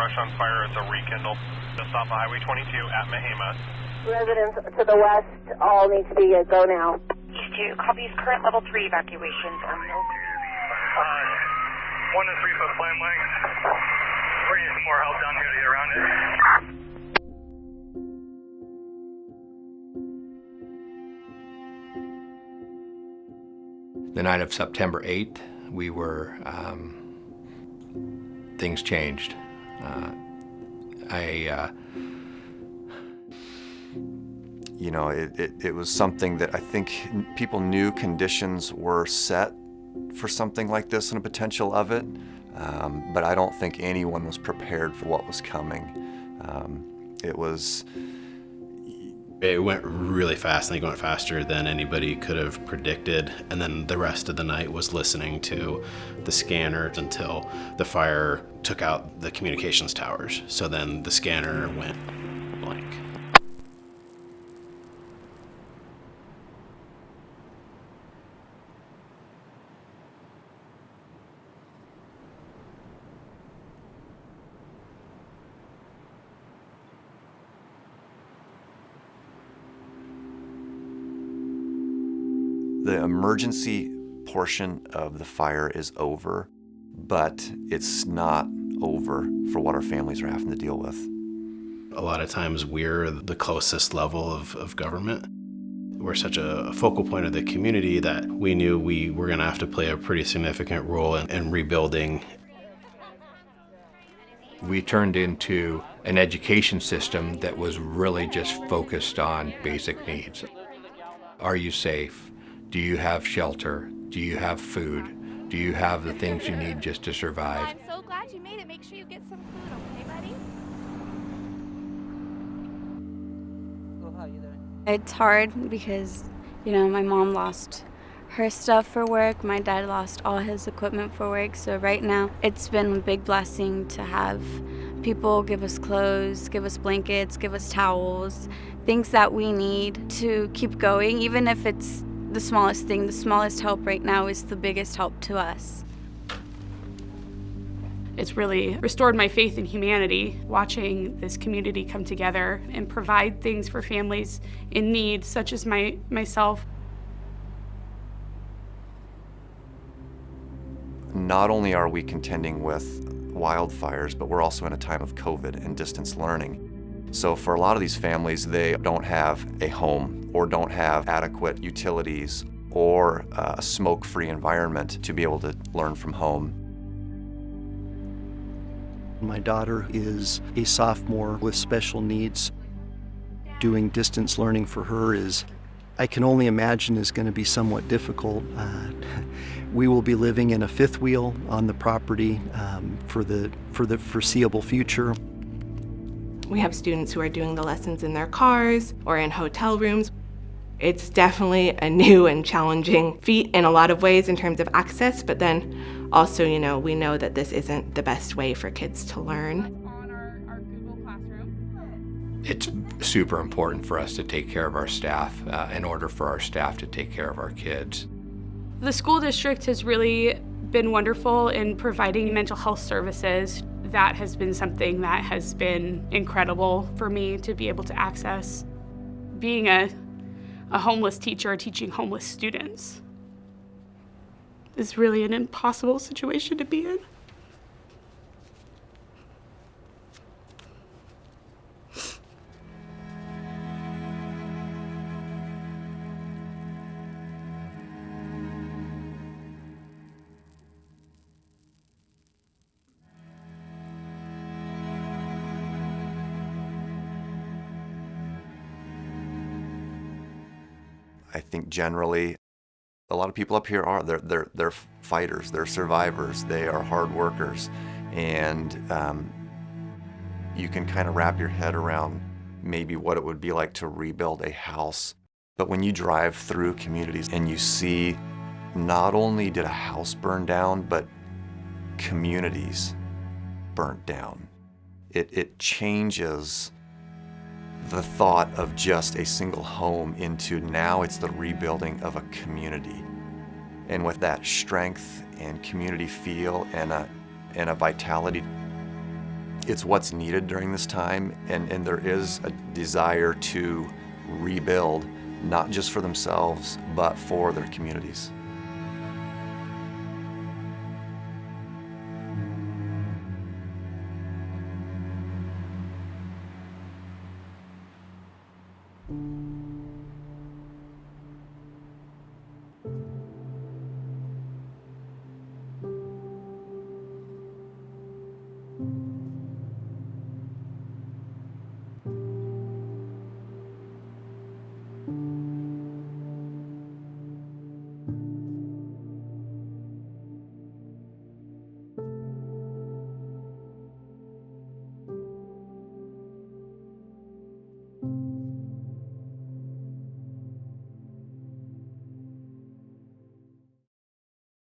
brush on fire. It's a rekindle just off of Highway 22 at Mahama. Residents to the west all need to be go now. East 2, copies current level 3 evacuations are no. 1 to 3 foot flame length. We need some more help down here to get around it. The night of September 8th, we were, things changed. You know, it was something that I think people knew conditions were set for something like this and a potential of it, but I don't think anyone was prepared for what was coming. It went really fast. I think it went faster than anybody could have predicted. And then the rest of the night was listening to the scanners until the fire took out the communications towers. So then the scanner went blank. The emergency portion of the fire is over, but it's not over for what our families are having to deal with. A lot of times we're the closest level of government. We're such a focal point of the community that we knew we were going to have to play a pretty significant role in rebuilding. We turned into an education system that was really just focused on basic needs. Are you safe? Do you have shelter? Do you have food? Do you have the things you need just to survive? I'm so glad you made it. Make sure you get some food, okay, buddy? It's hard because, you know, my mom lost her stuff for work. My dad lost all his equipment for work. So right now, it's been a big blessing to have people give us clothes, give us blankets, give us towels, things that we need to keep going, even if it's the smallest thing. The smallest help right now is the biggest help to us. It's really restored my faith in humanity, watching this community come together and provide things for families in need, such as myself. Not only are we contending with wildfires, but we're also in a time of COVID and distance learning. So for a lot of these families, they don't have a home or don't have adequate utilities or a smoke-free environment to be able to learn from home. My daughter is a sophomore with special needs. Doing distance learning for her is, I can only imagine, is going to be somewhat difficult. We will be living in a fifth wheel on the property for the foreseeable future. We have students who are doing the lessons in their cars or in hotel rooms. It's definitely a new and challenging feat in a lot of ways in terms of access, but then also, you know, we know that this isn't the best way for kids to learn. On our Google Classroom. It's super important for us to take care of our staff in order for our staff to take care of our kids. The school district has really been wonderful in providing mental health services. That has been something that has been incredible for me to be able to access. Being a homeless teacher teaching homeless students is really an impossible situation to be in. I think generally, a lot of people up here are, they're fighters, they're survivors, they are hard workers, and you can kind of wrap your head around maybe what it would be like to rebuild a house. But when you drive through communities and you see not only did a house burn down, but communities burnt down, it changes the thought of just a single home into now it's the rebuilding of a community. And with that strength and community feel and a vitality, It's what's needed during this time, and there is a desire to rebuild, not just for themselves, but for their communities.